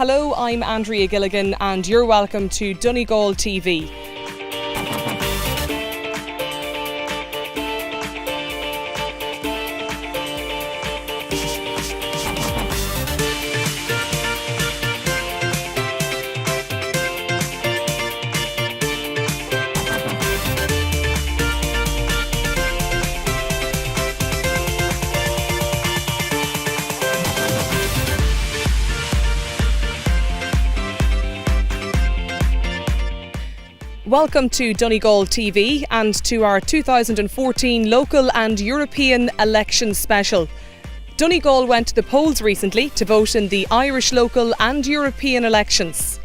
Hello, I'm Andrea Gilligan and you're welcome to Donegal TV. Welcome to Donegal TV and to our 2014 local and European election special. Donegal went to the polls recently to vote in the Irish local and European elections.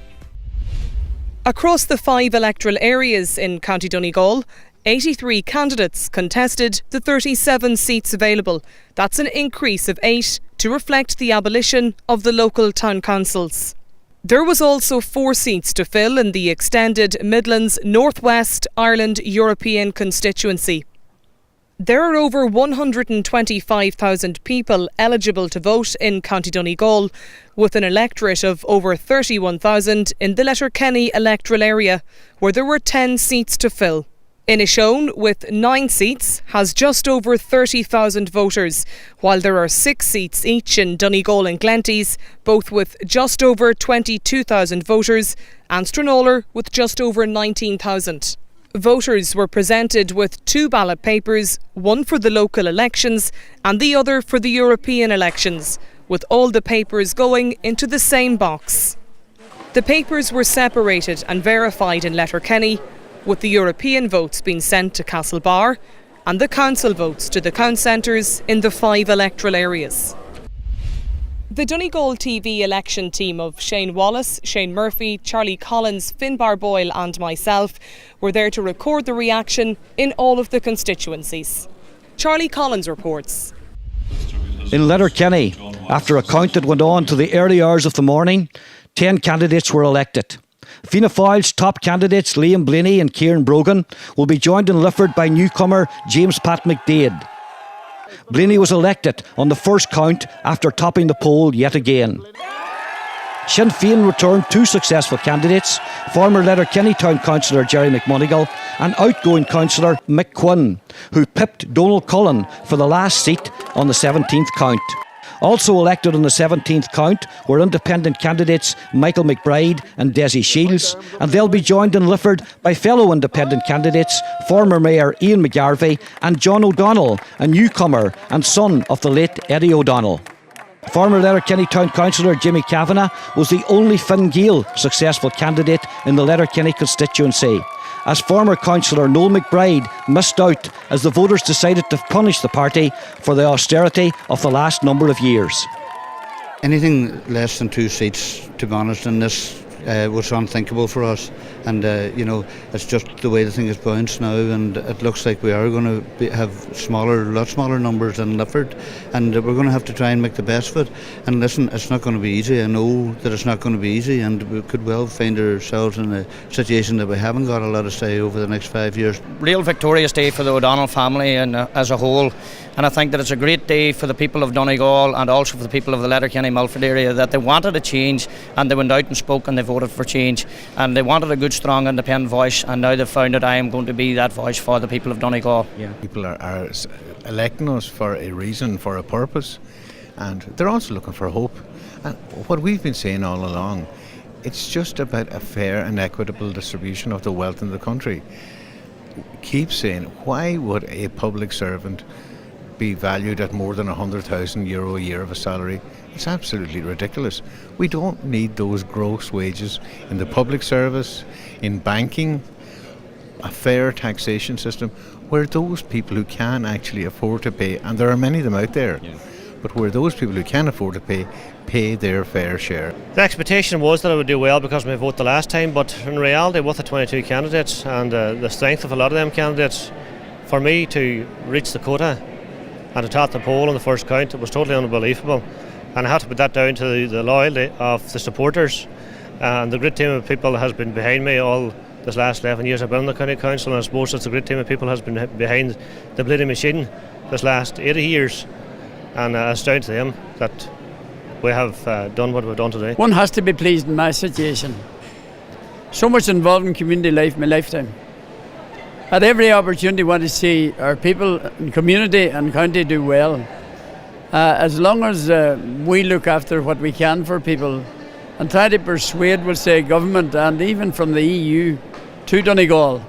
Across the 5 electoral areas in County Donegal, 83 candidates contested the 37 seats available. That's an increase of 8 to reflect the abolition of the local town councils. There was also 4 seats to fill in the extended Midlands North West Ireland European constituency. There are over 125,000 people eligible to vote in County Donegal, with an electorate of over 31,000 in the Letterkenny electoral area, where there were 10 seats to fill. Inishowen, with 9 seats, has just over 30,000 voters, while there are 6 seats each in Donegal and Glenties, both with just over 22,000 voters, and Stranorlar with just over 19,000. Voters were presented with 2 ballot papers, one for the local elections and the other for the European elections, with all the papers going into the same box. The papers were separated and verified in Letterkenny, with the European votes being sent to Castlebar and the council votes to the count centres in the 5 electoral areas. The Donegal TV election team of Shane Wallace, Shane Murphy, Charlie Collins, Finbar Boyle and myself were there to record the reaction in all of the constituencies. Charlie Collins reports. In Letterkenny, after a count that went on to the early hours of the morning, 10 candidates were elected. Fianna Fáil's top candidates Liam Blaney and Kieran Brogan will be joined in Lifford by newcomer James Pat McDaid. Blaney was elected on the first count after topping the poll yet again. Sinn Féin returned 2 successful candidates, former Letterkenny Town Councillor Jerry McMonigal and outgoing councillor Mick Quinn, who pipped Donald Cullen for the last seat on the 17th count. Also elected on the 17th count were independent candidates Michael McBride and Desi Shields, and they'll be joined in Lifford by fellow independent candidates former Mayor Ian McGarvey and John O'Donnell, a newcomer and son of the late Eddie O'Donnell. Former Letterkenny Town Councillor Jimmy Kavanagh was the only Fine Gael successful candidate in the Letterkenny constituency, as former councillor Noel McBride missed out as the voters decided to punish the party for the austerity of the last number of years. Anything less than 2 seats, to be honest, in this was unthinkable for us. And, it's just the way the thing is bounced now, and it looks like we are going to have lot smaller numbers than Lifford, and we're going to have to try and make the best of it. And listen, it's not going to be easy. I know that it's not going to be easy, and we could well find ourselves in a situation that we haven't got a lot of say over the next 5 years. Real victorious day for the O'Donnell family and as a whole, and I think that it's a great day for the people of Donegal and also for the people of the Letterkenny Milford area, that they wanted a change and they went out and spoke and they voted for change, and they wanted a good, strong, independent voice, and now they've found that I am going to be that voice for the people of Donegal. Yeah. People are electing us for a reason, for a purpose, and they're also looking for hope. And what we've been saying all along, it's just about a fair and equitable distribution of the wealth in the country. Keep saying, why would a public servant be valued at more than €100,000 a year of a salary? It's absolutely ridiculous. We don't need those gross wages in the public service, in banking, a fair taxation system, where those people who can actually afford to pay, and there are many of them out there, but where those people who can afford to pay their fair share. The expectation was that I would do well because of my vote the last time, but in reality, with the 22 candidates and the strength of a lot of them candidates, for me to reach the quota and to top the poll on the first count, it was totally unbelievable. And I have to put that down to the loyalty of the supporters, and the great team of people that has been behind me all this last 11 years I've been in the County Council, and I suppose it's a great team of people that has been behind the bleeding machine this last 80 years, and it's down to them that we have done what we've done today. One has to be pleased in my situation. So much involved in community life in my lifetime. At every opportunity, want to see our people in community and county do well. As long as we look after what we can for people and try to persuade, we'll say, government and even from the EU to Donegal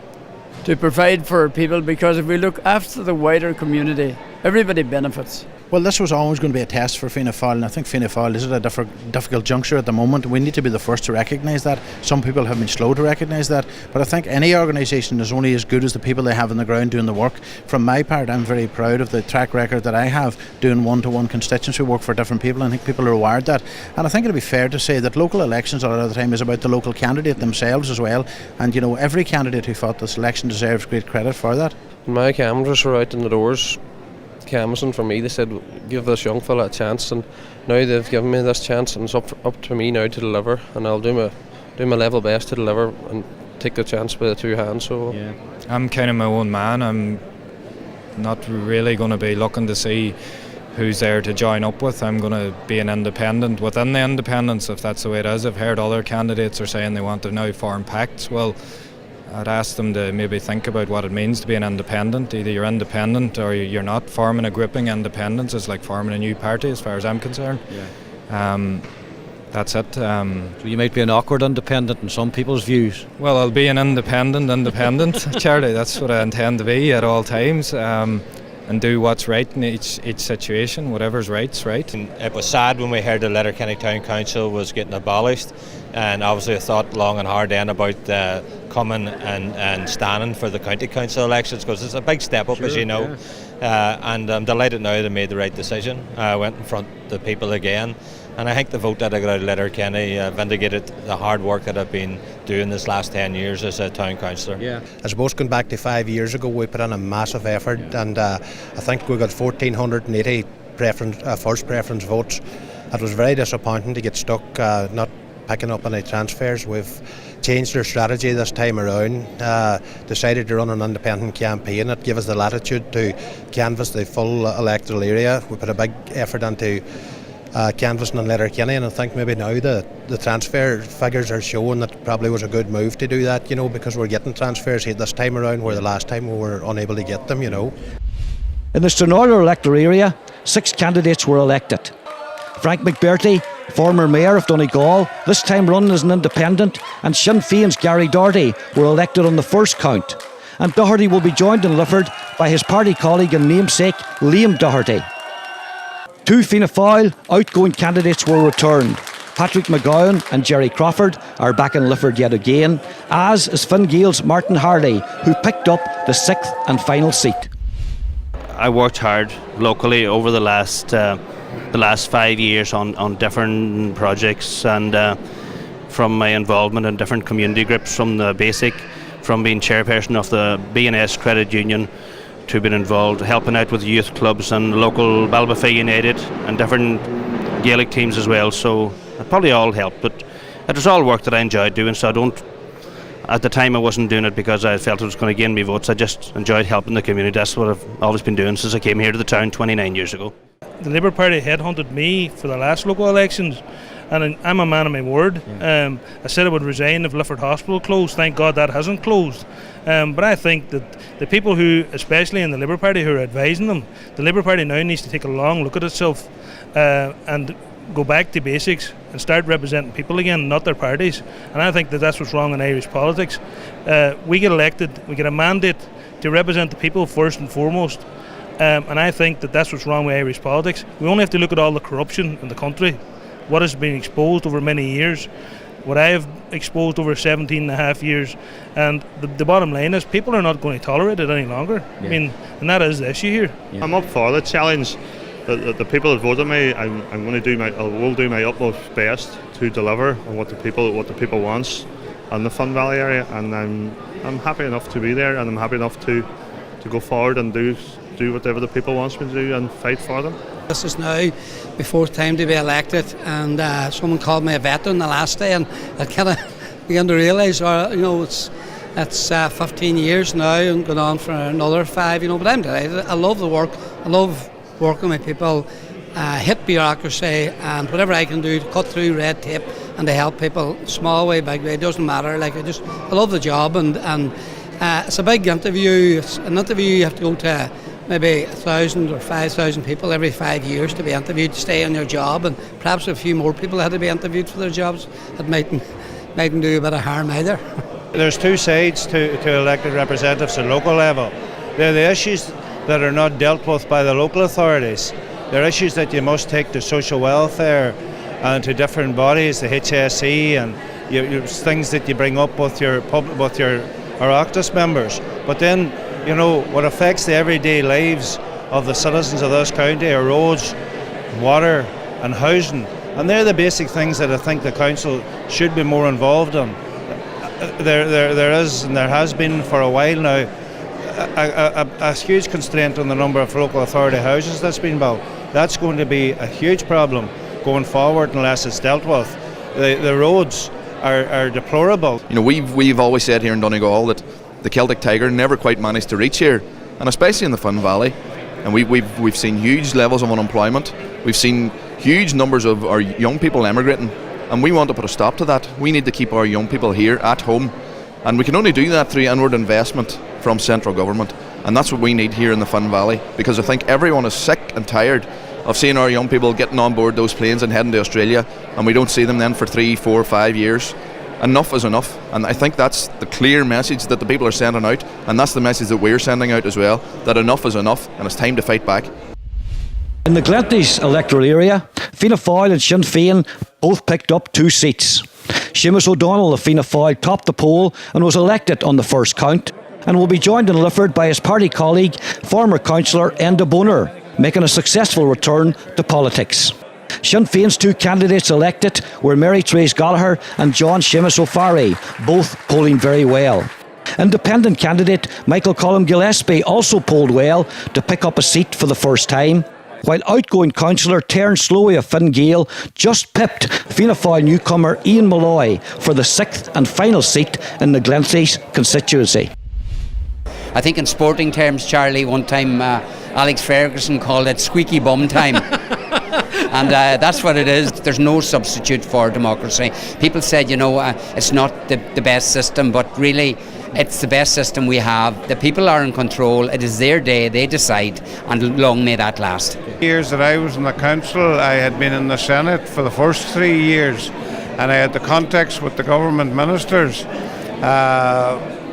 to provide for people, because if we look after the wider community, everybody benefits. Well, this was always going to be a test for Fianna Fáil, and I think Fianna Fáil is at a difficult juncture at the moment. We need to be the first to recognise that. Some people have been slow to recognise that, but I think any organisation is only as good as the people they have on the ground doing the work. From my part, I'm very proud of the track record that I have doing one-to-one constituency work for different people. I think people are aware of that, and I think it'd be fair to say that local elections a lot of the time is about the local candidate themselves as well, and you know, every candidate who fought this election deserves great credit for that. My cameras were out in the doors canvassing for me. They said, give this young fella a chance, and now they've given me this chance, and it's up to me now to deliver, and I'll do my level best to deliver and take the chance with the two hands. So yeah, I'm kind of my own man. I'm not really going to be looking to see who's there to join up with. I'm going to be an independent within the independents, if that's the way it is. I've heard other candidates are saying they want to now form pacts. Well, I'd ask them to maybe think about what it means to be an independent. Either you're independent or you're not. Forming a grouping independence is like forming a new party as far as I'm concerned. Yeah. That's it. So you might be an awkward independent in some people's views. Well, I'll be an independent, Charlie. That's what I intend to be at all times. And do what's right in each situation. Whatever's right's right. It was sad when we heard the Letterkenny Town Council was getting abolished, and obviously I thought long and hard then about coming and standing for the county council elections, because it's a big step up, as you know. Yeah. And I'm delighted now they made the right decision. I went in front of the people again, and I think the vote that I got out of Letterkenny vindicated the hard work that I've been doing this last 10 years as a town councillor. Yeah. I suppose going back to 5 years ago, we put in a massive effort, and I think we got 1,480 first preference votes. It was very disappointing to get stuck not picking up any transfers. We've changed our strategy this time around, decided to run an independent campaign. It gave us the latitude to canvass the full electoral area. We put a big effort into canvassing in Letterkenny, and I think maybe now the transfer figures are showing that it probably was a good move to do that, you know, because we're getting transfers here this time around where the last time we were unable to get them, you know. In the Stranraer electoral area, 6 candidates were elected. Frank McBurty, former mayor of Donegal, this time running as an independent, and Sinn Féin's Gary Doherty were elected on the first count. And Doherty will be joined in Lifford by his party colleague and namesake, Liam Doherty. 2 Fianna Fáil outgoing candidates were returned. Patrick McGowan and Jerry Crawford are back in Lifford yet again, as is Fine Gael's Martin Harley, who picked up the 6th and final seat. I worked hard locally over the last 5 years on different projects, and from my involvement in different community groups, from being chairperson of the B&S Credit Union, to being involved helping out with youth clubs and local Balbafay United and different Gaelic teams as well. So it probably all helped, but it was all work that I enjoyed doing. So at the time I wasn't doing it because I felt it was going to gain me votes. I just enjoyed helping the community. That's what I've always been doing since I came here to the town 29 years ago. The Labour Party headhunted me for the last local elections, and I'm a man of my word. I said I would resign if Lifford Hospital closed. Thank God that hasn't closed. But I think that the people who, especially in the Labour Party, who are advising them, the Labour Party now needs to take a long look at itself and go back to basics and start representing people again, not their parties. And I think that that's what's wrong in Irish politics. We get elected, we get a mandate to represent the people first and foremost. And I think that that's what's wrong with Irish politics. We only have to look at all the corruption in the country, what has been exposed over many years, what I have exposed over 17 and a half years, and the bottom line is people are not going to tolerate it any longer. Yeah. I mean, and that is the issue here. Yeah. I'm up for the challenge. The people that voted me, I will do my utmost best to deliver on what the people wants in the Fun Valley area, and I'm happy enough to be there, and I'm happy enough to go forward and do whatever the people wants me to do and fight for them. This is now my 4th time to be elected, and someone called me a veteran the last day, and I kind of began to realise, it's 15 years now and going on for another 5, but I'm delighted. I love the work. I love working with people hit bureaucracy, and whatever I can do to cut through red tape and to help people, small way, big way, it doesn't matter. Like I love the job, and it's a big interview. It's an interview you have to go to maybe 1,000 or 5,000 people every 5 years to be interviewed to stay on your job, and perhaps a few more people had to be interviewed for their jobs. It mightn't do a bit of harm either. There's two sides to elected representatives at local level. They're the issues that are not dealt with by the local authorities. They're issues that you must take to social welfare and to different bodies, the HSE, and things that you bring up with your Oireachtas members. But then, you know, what affects the everyday lives of the citizens of this county are roads, water and housing. And they're the basic things that I think the council should be more involved in. There is, and there has been for a while now, a huge constraint on the number of local authority houses that's been built. That's going to be a huge problem going forward unless it's dealt with. The roads are deplorable. You know, we've always said here in Donegal that the Celtic Tiger never quite managed to reach here, and especially in the Finn Valley. And we've seen huge levels of unemployment. We've seen huge numbers of our young people emigrating, and we want to put a stop to that. We need to keep our young people here at home, and we can only do that through inward investment from central government, and that's what we need here in the Finn Valley, because I think everyone is sick and tired of seeing our young people getting on board those planes and heading to Australia, and we don't see them then for 3, 4, 5 years. Enough is enough, and I think that's the clear message that the people are sending out, and that's the message that we're sending out as well, that enough is enough and it's time to fight back. In the Glenties electoral area, Fianna Fáil and Sinn Féin both picked up 2 seats. Seamus O'Donnell of Fianna Fáil topped the poll and was elected on the first count, and will be joined in Lifford by his party colleague, former councillor Enda Bonner, making a successful return to politics. Sinn Féin's 2 candidates elected were Mary Therese Gallagher and John Seamus O'Farrell, both polling very well. Independent candidate Michael Colm Gillespie also polled well to pick up a seat for the first time, while outgoing councillor Terence Slowey of Fine Gael just pipped Fianna Fáil newcomer Ian Malloy for the 6th and final seat in the Glenties constituency. I think in sporting terms, Charlie, one time Alex Ferguson called it squeaky bum time. And that's what it is. There's no substitute for democracy. People said, you know, it's not the best system, but really it's the best system we have. The people are in control. It is their day. They decide, and long may that last. Years that I was in the council, I had been in the Senate for the first 3 years, and I had the contacts with the government ministers.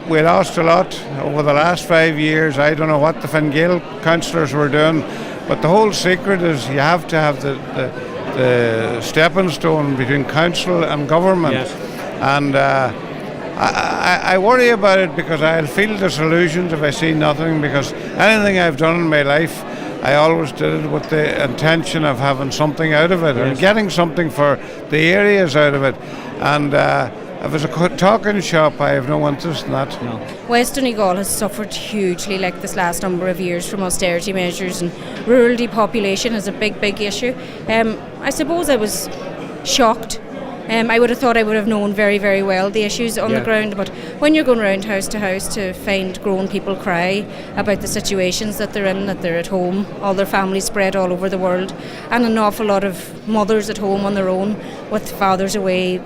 We lost a lot over the last 5 years. I don't know what the Fine Gael councillors were doing, but the whole secret is you have to have the stepping stone between council and government. Yes. And I worry about it because I'll feel disillusioned if I see nothing, because anything I've done in my life, I always did it with the intention of having something out of it, yes, and getting something for the areas out of it. And if it's a talking shop, I have no interest in that. No. West Donegal has suffered hugely like this last number of years from austerity measures, and rural depopulation is a big issue. I suppose I was shocked. I would have thought I would have known very well the issues on the ground, but when you're going around house to house to find grown people cry about the situations that they're in, that they're at home, all their families spread all over the world, and an awful lot of mothers at home on their own with fathers away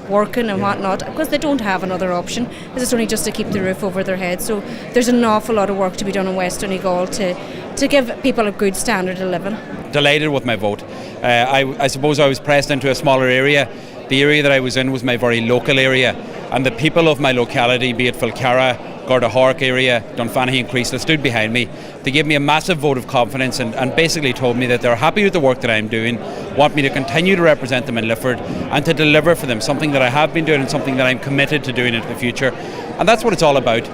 working and whatnot, because they don't have another option. It's only just to keep the roof over their head. So there's an awful lot of work to be done in West Donegal to give people a good standard of living. Delighted with my vote. I suppose I was pressed into a smaller area. The area that I was in was my very local area, and the people of my locality, be it Falcarra, Gordahork area, Dunfanaghy and Creasle, stood behind me. They gave me a massive vote of confidence and basically told me that they're happy with the work that I'm doing, want me to continue to represent them in Lifford and to deliver for them, something that I have been doing and something that I'm committed to doing into the future. And that's what it's all about.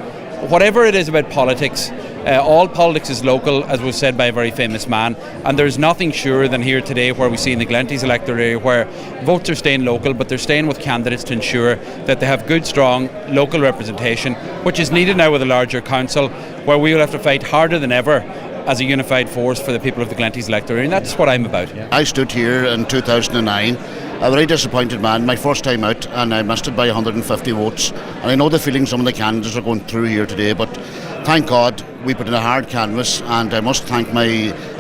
Whatever it is about politics, all politics is local, as was said by a very famous man, and there's nothing surer than here today where we see in the Glenties electorate area where votes are staying local, but they're staying with candidates to ensure that they have good, strong local representation, which is needed now with a larger council, where we will have to fight harder than ever as a unified force for the people of the Glenties electorate area, and that's what I'm about. I stood here in 2009, a very disappointed man, my first time out, and I missed it by 150 votes, and I know the feeling some of the candidates are going through here today, but thank God we put in a hard canvas, and I must thank my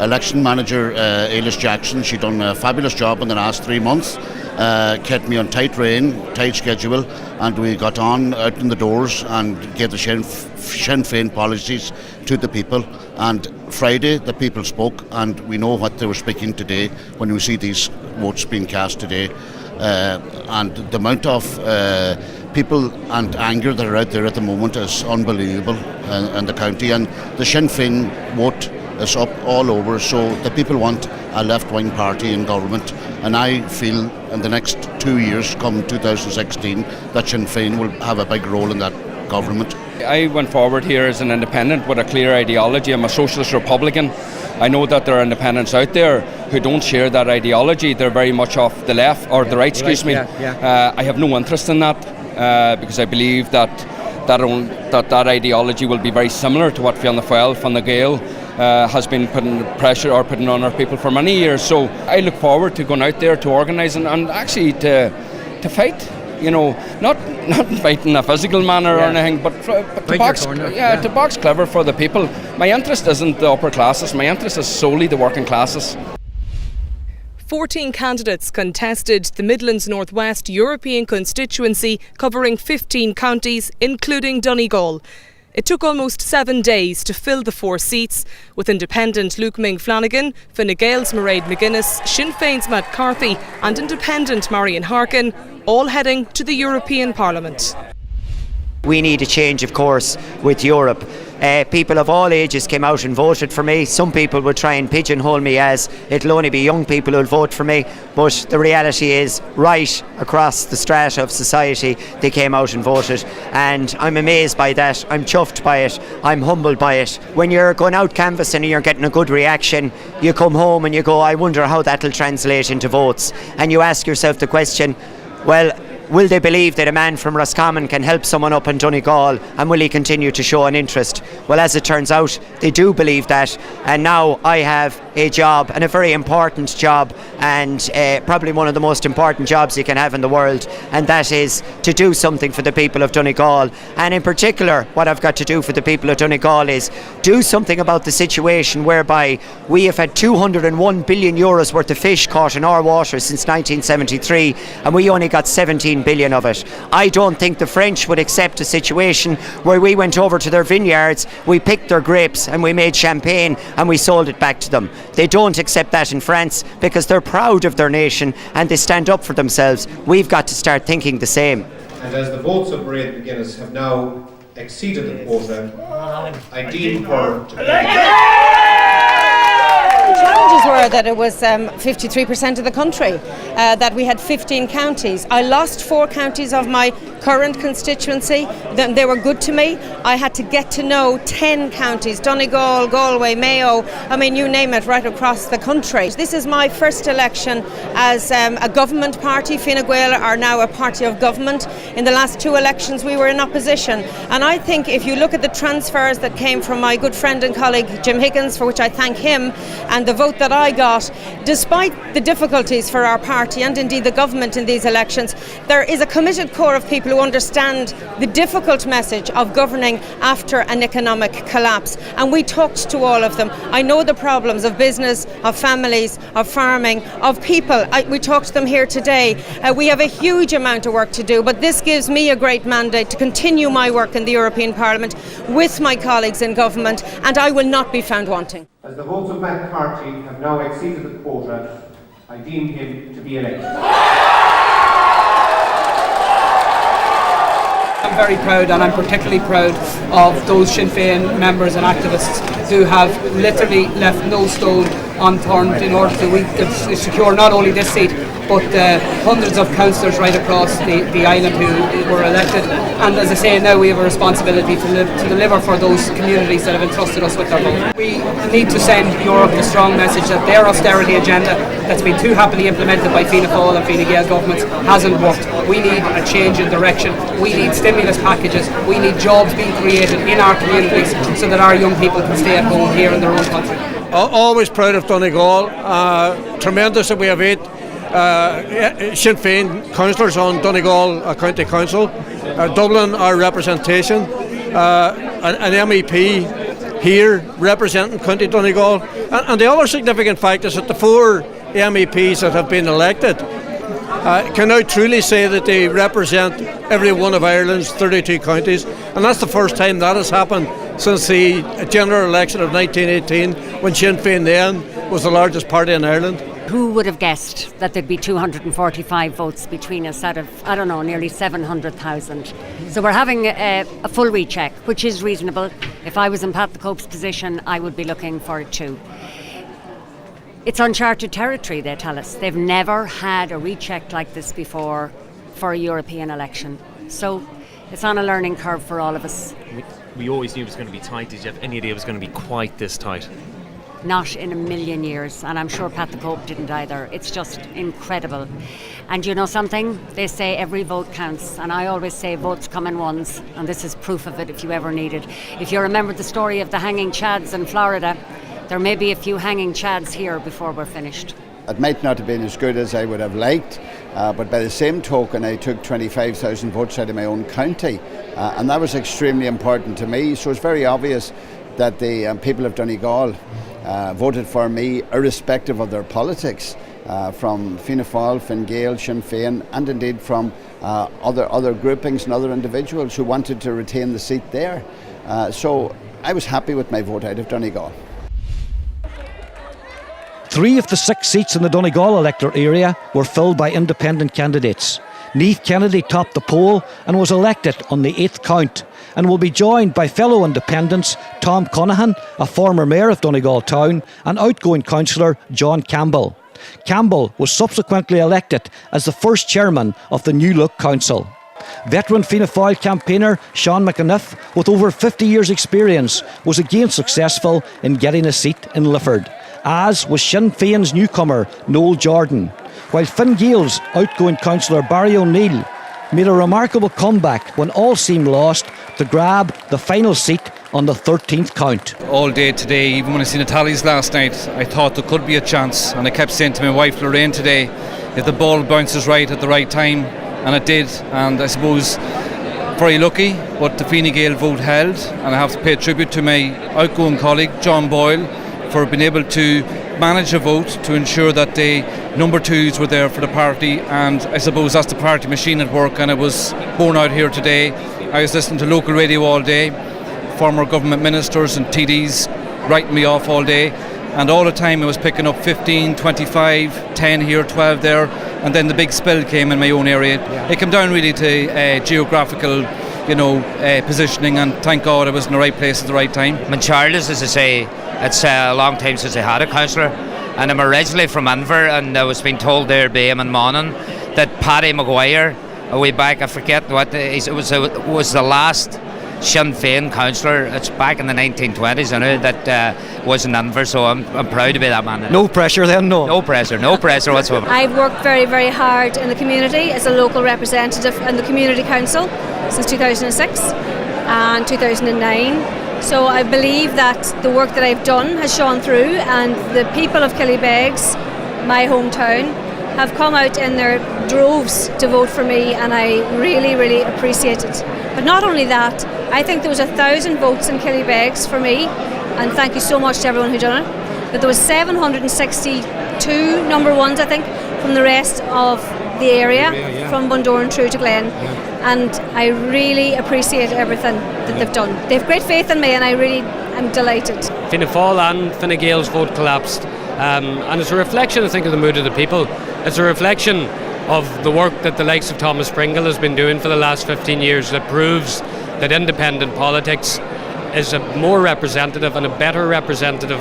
election manager, Eilish Jackson. She done a fabulous job in the last 3 months. Kept me on tight rein, tight schedule, and we got on out in the doors and gave the Sinn Féin policies to the people. And Friday the people spoke, and we know what they were speaking today when we see these votes being cast today. And the amount of people and anger that are out there at the moment is unbelievable in the county, and the Sinn Féin vote is up all over, so the people want a left-wing party in government, and I feel in the next 2 years, come 2016, that Sinn Féin will have a big role in that government. I went forward here as an independent with a clear ideology. I'm a socialist Republican. I know that there are independents out there who don't share that ideology. They're very much off the left, or the right, excuse me. I have no interest in that because I believe that ideology will be very similar to what Fianna Fáil, Fine Gael has been putting pressure or putting on our people for many years. So I look forward to going out there to organise and actually to fight. You know, not fight in a physical manner or anything, but to box clever for the people. My interest isn't the upper classes. My interest is solely the working classes. 14 candidates contested the Midlands North West European constituency covering 15 counties, including Donegal. It took almost 7 days to fill the 4 seats, with independent Luke Ming Flanagan, Fine Gael's Mairead McGuinness, Sinn Féin's Matt Carthy and independent Marion Harkin all heading to the European Parliament. We need a change of course with Europe. People of all ages came out and voted for me. Some people would try and pigeonhole me as it'll only be young people who'll vote for me, but the reality is right across the strata of society they came out and voted, and I'm amazed by that. I'm chuffed by it. I'm humbled by it. When you're going out canvassing and you're getting a good reaction, you come home and you go, I wonder how that'll translate into votes, and you ask yourself the question, well, will they believe that a man from Roscommon can help someone up in Donegal, and will he continue to show an interest? Well, as it turns out, they do believe that, and now I have a job, and a very important job, and probably one of the most important jobs you can have in the world, and that is to do something for the people of Donegal. And in particular, what I've got to do for the people of Donegal is do something about the situation whereby we have had 201 billion euros worth of fish caught in our waters since 1973, and we only got 17 billion of it. I don't think the French would accept a situation where we went over to their vineyards, we picked their grapes and we made champagne and we sold it back to them. They don't accept that in France because they're proud of their nation and they stand up for themselves. We've got to start thinking the same. And as the votes of Mairead McGuinness have now exceeded the quota, I deem her to be... The challenges were that it was 53% of the country, that we had 15 counties. I lost 4 counties of my current constituency. They were good to me. I had to get to know 10 counties, Donegal, Galway, Mayo, I mean you name it, right across the country. This is my first election as a government party. Fine Gael are now a party of government. In the last 2 elections we were in opposition, and I think if you look at the transfers that came from my good friend and colleague Jim Higgins, for which I thank him, and the vote that I got, despite the difficulties for our party and indeed the government in these elections, there is a committed core of people who understand the difficult message of governing after an economic collapse, and we talked to all of them. I know the problems of business, of families, of farming, of people. We talked to them here today. We have a huge amount of work to do, but this gives me a great mandate to continue my work in the European Parliament with my colleagues in government, and I will not be found wanting. As the votes of Matt Carthy have now exceeded the quota, I deem him to be elected. I'm very proud, and I'm particularly proud of those Sinn Féin members and activists who have literally left no stone unturned in order to secure not only this seat but hundreds of councillors right across the island who were elected. And as I say, now we have a responsibility to deliver for those communities that have entrusted us with their vote. We need to send Europe the strong message that their austerity agenda that's been too happily implemented by Fianna Fáil and Fine Gael governments hasn't worked. We need a change in direction. We need stimulus packages. We need jobs being created in our communities so that our young people can stay at home here in their own country. Always proud of Donegal. Tremendous that we have 8 Sinn Féin councillors on Donegal County Council. Dublin, our representation. An MEP here representing County Donegal. And the other significant fact is that the 4 MEPs that have been elected can now truly say that they represent every one of Ireland's 32 counties, and that's the first time that has happened since the general election of 1918, when Sinn Féin then was the largest party in Ireland. Who would have guessed that there'd be 245 votes between us out of, I don't know, nearly 700,000. So we're having a full recheck, which is reasonable. If I was in Pat the Cope's position, I would be looking for it too. It's uncharted territory, they tell us. They've never had a recheck like this before for a European election. So it's on a learning curve for all of us. We always knew it was going to be tight. Did you have any idea it was going to be quite this tight? Not in a million years, and I'm sure Pat the Cope didn't either. It's just incredible. And you know something? They say every vote counts, and I always say votes come in ones, and this is proof of it if you ever need it. If you remember the story of the hanging chads in Florida, there may be a few hanging chads here before we're finished. It might not have been as good as I would have liked, but by the same token I took 25,000 votes out of my own county, and that was extremely important to me. So it's very obvious that the people of Donegal voted for me irrespective of their politics, from Fianna Fáil, Fine Gael, Sinn Féin, and indeed from other groupings and other individuals who wanted to retain the seat there. So I was happy with my vote out of Donegal. 3 of the 6 seats in the Donegal electorate area were filled by independent candidates. Neith Kennedy topped the poll and was elected on the 8th count, and will be joined by fellow independents Tom Conahan, a former mayor of Donegal town, and outgoing councillor John Campbell. Campbell was subsequently elected as the first chairman of the New Look Council. Veteran Fianna Fáil campaigner Sean McAniff, with over 50 years' experience, was again successful in getting a seat in Lifford, as was Sinn Féin's newcomer Noel Jordan, while Fine Gael's outgoing councillor Barry O'Neill made a remarkable comeback when all seemed lost to grab the final seat on the 13th count. All day today, even when I seen the tallies last night, I thought there could be a chance, and I kept saying to my wife Lorraine today, if the ball bounces right at the right time, and it did, and I suppose very lucky, but the Fine Gael vote held, and I have to pay tribute to my outgoing colleague John Boyle for being able to manage a vote to ensure that the number 2s were there for the party, and I suppose that's the party machine at work, and it was borne out here today. I was listening to local radio all day, former government ministers and TDs writing me off all day, and all the time I was picking up 15, 25, 10 here, 12 there, and then the big spill came in my own area. It came down really to geographical positioning, and thank God I was in the right place at the right time. I'm in Charles, as I say. It's a long time since I had a councillor, and I'm originally from Inver, and I was being told there by him in Monaghan that Paddy Maguire, a way back, I forget what, it was the last Sinn Féin councillor. It's back in the 1920s, I know, that was in Inver, so I'm proud to be that man. No pressure then, no? No pressure whatsoever. I've worked very, very hard in the community as a local representative in the Community Council since 2006 and 2009. So I believe that the work that I've done has shone through, and the people of Killybegs, my hometown, have come out in their droves to vote for me, and I really, really appreciate it. But not only that, I think there was 1,000 votes in Killybegs for me, and thank you so much to everyone who done it. But there was 762 number 1s, I think, from the rest of the area, from Bundoran through to Glen, and I really appreciate everything that they've done. They have great faith in me, and I really am delighted. Fianna Fáil and Fine Gael's vote collapsed, and it's a reflection, I think, of the mood of the people. It's a reflection of the work that the likes of Thomas Pringle has been doing for the last 15 years that proves that independent politics is a more representative and a better representative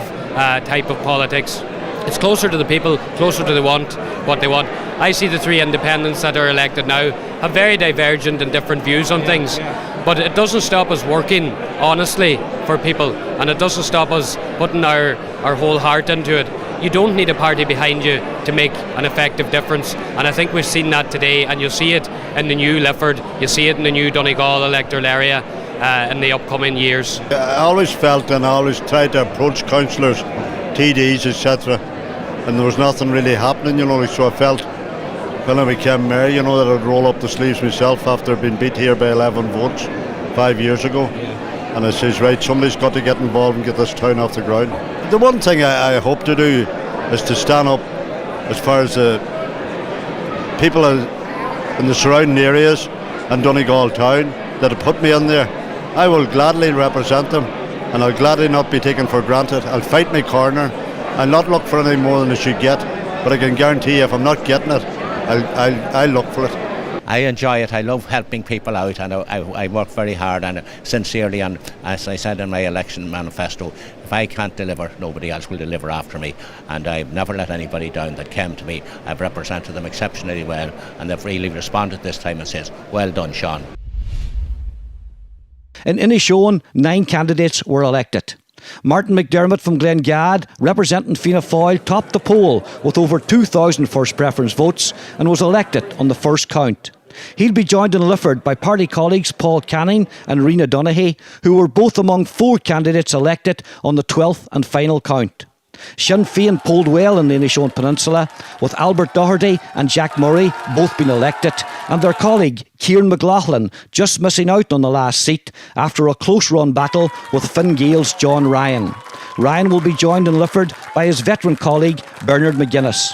type of politics. It's closer to the people, closer to what they want. I see the 3 independents that are elected now have very divergent and different views on things, but it doesn't stop us working honestly for people, and it doesn't stop us putting our whole heart into it. You don't need a party behind you to make an effective difference, and I think we've seen that today, and you'll see it in the new Lifford, you'll see it in the new Donegal electoral area in the upcoming years. I always felt, and I always tried to approach councillors, TDs, etc., and there was nothing really happening, so I felt when I became mayor, that I'd roll up the sleeves myself after being beat here by 11 votes 5 years ago. and I says, right, somebody's got to get involved and get this town off the ground. The one thing I hope to do is to stand up as far as the people in the surrounding areas and Donegal town that have put me in there. I will gladly represent them, and I'll gladly not be taken for granted. I'll fight my corner. I'll not look for any more than I should get, but I can guarantee you if I'm not getting it, I'll look for it. I enjoy it. I love helping people out, and I work very hard and sincerely. And as I said in my election manifesto, if I can't deliver, nobody else will deliver after me. And I've never let anybody down that came to me. I've represented them exceptionally well, and they've really responded this time and says, well done, Sean. In Inishowen, 9 candidates were elected. Martin McDermott from Glengad, representing Fianna Fáil, topped the poll with over 2,000 first preference votes and was elected on the first count. He'll be joined in Lifford by party colleagues Paul Canning and Rena Donaghy, who were both among 4 candidates elected on the 12th and final count. Sinn Féin polled well in the Inishowen Peninsula, with Albert Doherty and Jack Murray both being elected, and their colleague Kieran McLaughlin just missing out on the last seat after a close run battle with Fine Gael's John Ryan. Ryan will be joined in Lifford by his veteran colleague Bernard McGuinness.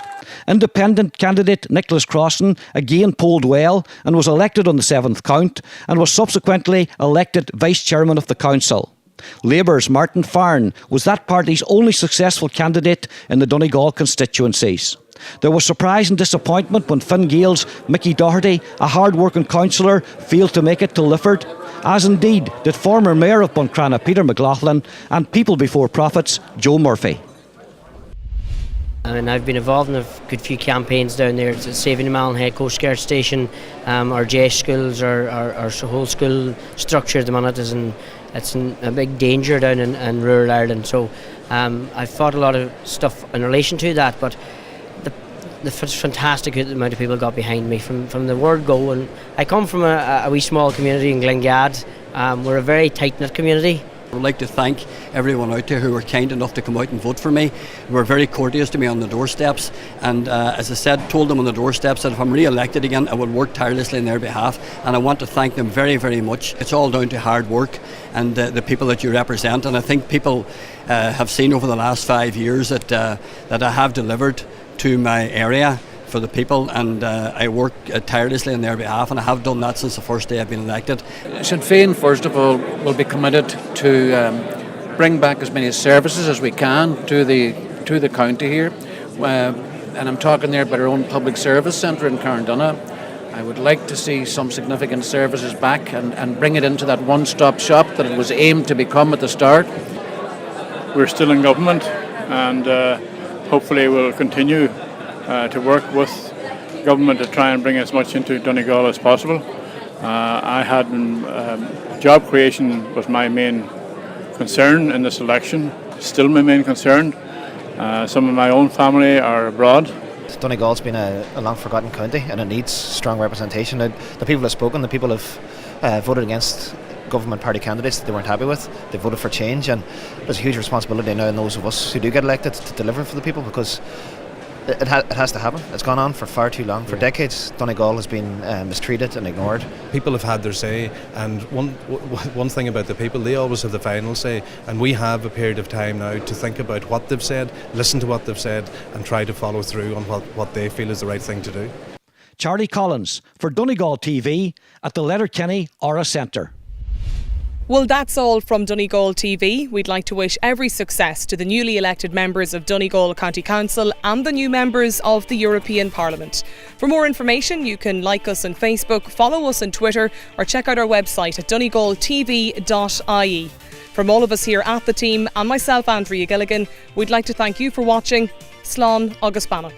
Independent candidate Nicholas Crossan again polled well and was elected on the 7th count, and was subsequently elected Vice Chairman of the Council. Labour's Martin Farn was that party's only successful candidate in the Donegal constituencies. There was surprise and disappointment when Fine Gael's Mickey Doherty, a hard-working councillor, failed to make it to Lifford, as indeed did former Mayor of Buncrana Peter McLaughlin and People Before Profits Joe Murphy. And I've been involved in a good few campaigns down there. It's Saving the Mallinhead Coast Guard Station, our JS schools, our whole school structure at the minute is it's in a big danger down in rural Ireland. So I've fought a lot of stuff in relation to that, but the fantastic amount of people got behind me from the word go. And I come from a wee small community in Glengad. We're a very tight-knit community. I would like to thank everyone out there who were kind enough to come out and vote for me. They were very courteous to me on the doorsteps, and as I said, told them on the doorsteps that if I'm re-elected again, I would work tirelessly in their behalf, and I want to thank them very, very much. It's all down to hard work and the people that you represent, and I think people have seen over the last 5 years that I have delivered to my area for the people, and I work tirelessly on their behalf, and I have done that since the first day I've been elected. Sinn Féin, first of all, will be committed to bring back as many services as we can to the county here, and I'm talking there about our own public service centre in Carndonagh. I would like to see some significant services back and bring it into that one-stop shop that it was aimed to become at the start. We're still in government, and hopefully we'll continue to work with government to try and bring as much into Donegal as possible. I had job creation was my main concern in this election, still my main concern. Some of my own family are abroad. Donegal's been a long forgotten county, and it needs strong representation. The people have spoken, the people have voted against government party candidates that they weren't happy with. They voted for change, and there's a huge responsibility now on those of us who do get elected to deliver for the people, because it has to happen. It's gone on for far too long. For decades, Donegal has been mistreated and ignored. People have had their say, and one thing about the people, they always have the final say, and we have a period of time now to think about what they've said, listen to what they've said, and try to follow through on what they feel is the right thing to do. Charlie Collins for Donegal TV at the Letterkenny Aura Centre. Well, that's all from Donegal TV. We'd like to wish every success to the newly elected members of Donegal County Council and the new members of the European Parliament. For more information, you can like us on Facebook, follow us on Twitter, or check out our website at donegaltv.ie. From all of us here at the team and myself, Andrea Gilligan, we'd like to thank you for watching. Slán agus Banach.